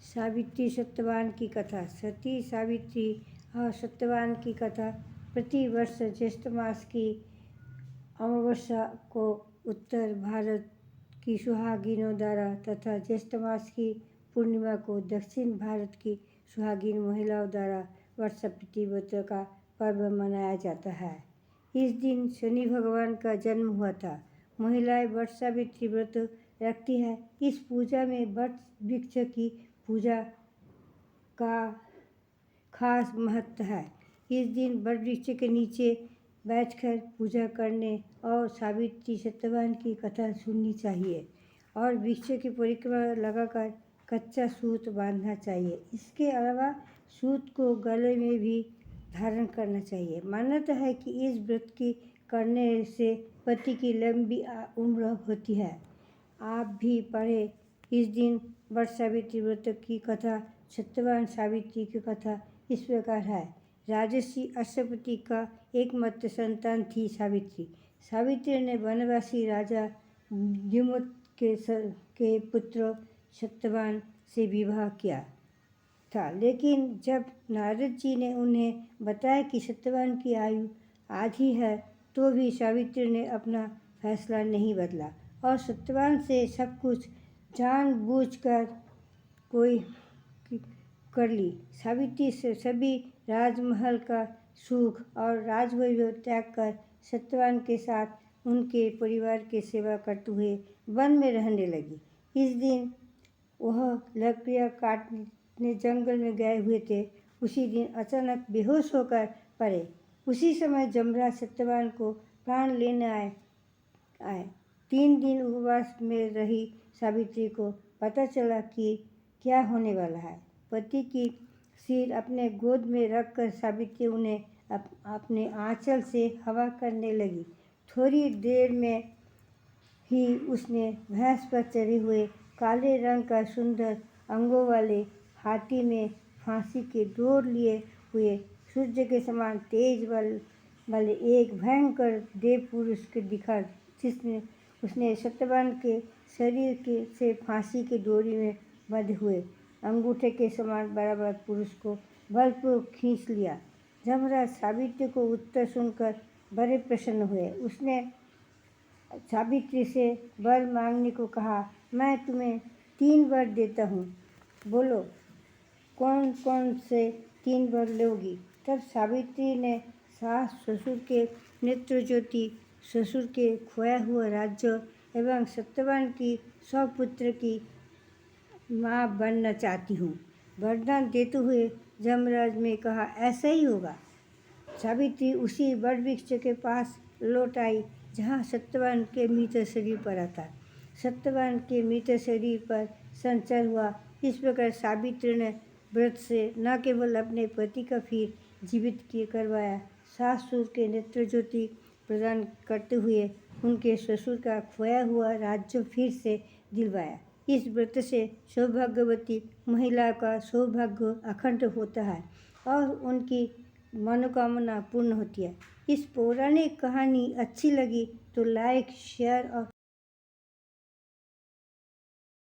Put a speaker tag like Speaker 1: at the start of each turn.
Speaker 1: सावित्री सत्यवान की कथा। सती सावित्री और सत्यवान की कथा प्रति वर्ष ज्येष्ठ मास की अमावस्या को उत्तर भारत की सुहागिनों द्वारा तथा ज्येष्ठ मास की पूर्णिमा को दक्षिण भारत की सुहागिन महिलाओं द्वारा वर्षावृत्ति व्रत का पर्व मनाया जाता है। इस दिन शनि भगवान का जन्म हुआ था। महिलाएं वर्षावृत्ति व्रत रखती है। इस पूजा में वट वृक्ष की पूजा का खास महत्व है। इस दिन वट वृक्ष के नीचे बैठकर पूजा करने और सावित्री सत्यवान की कथा सुननी चाहिए और वृक्ष की परिक्रमा लगाकर कच्चा सूत बांधना चाहिए। इसके अलावा सूत को गले में भी धारण करना चाहिए। मान्यता है कि इस व्रत की करने से पति की लंबी उम्र होती है। आप भी पढ़ें। इस दिन वट सावित्री व्रत की कथा। सत्यवान सावित्री की कथा इस प्रकार है। राजर्षि अश्वपति का एकमात्र संतान थी सावित्री। सावित्री ने वनवासी राजा द्युमत के पुत्र सत्यवान से विवाह किया था, लेकिन जब नारद जी ने उन्हें बताया कि सत्यवान की आयु आधी है, तो भी सावित्री ने अपना फैसला नहीं बदला और सत्यवान से सब कुछ जानबूझकर कोई कर ली। सावित्री से सभी राजमहल का सुख और राजवैभव त्याग कर सत्यवान के साथ उनके परिवार की सेवा करते हुए वन में रहने लगी। इस दिन वह लकड़ियाँ काटने जंगल में गए हुए थे। उसी दिन अचानक बेहोश होकर पड़े। उसी समय जमराज सत्यवान को प्राण लेने आए। 3 दिन उपवास में रही सावित्री को पता चला कि क्या होने वाला है। पति की सिर अपने गोद में रखकर सावित्री उन्हें अपने आंचल से हवा करने लगी। थोड़ी देर में ही उसने भैंस पर चढ़े हुए काले रंग का सुंदर अंगों वाले हाथी में फांसी के डोर लिए हुए सूर्य के समान तेज वाले एक भयंकर देव पुरुष को दिखा, जिसने उसने सत्यवान के शरीर से फांसी की डोरी में बंधे हुए अंगूठे के समान बराबर पुरुष को बलपूर्वक खींच लिया। जमराज सावित्री को उत्तर सुनकर बड़े प्रसन्न हुए। उसने सावित्री से वर मांगने को कहा। मैं तुम्हें 3 वर देता हूँ, बोलो कौन कौन से 3 वर लोगी? तब सावित्री ने सास ससुर के नेत्र ज्योति, ससुर के खोया हुआ राज्य एवं सत्यवान की 100 पुत्र की माँ बनना चाहती हूँ, वरदान देते हुए जमराज ने कहा, ऐसा ही होगा। सावित्री उसी वट वृक्ष के पास लौट आई जहाँ सत्यवान के मृत शरीर पड़ा था। सत्यवान के मृत शरीर पर संचार हुआ। इस प्रकार सावित्री ने व्रत से न केवल अपने पति का फिर जीवित करवाया, सास ससुर के नेत्र ज्योति प्रदान करते हुए उनके ससुर का खोया हुआ राज्य फिर से दिलवाया। इस व्रत से सौभाग्यवती महिला का सौभाग्य अखंड होता है और उनकी मनोकामना पूर्ण होती है। इस पौराणिक कहानी अच्छी लगी तो लाइक, शेयर और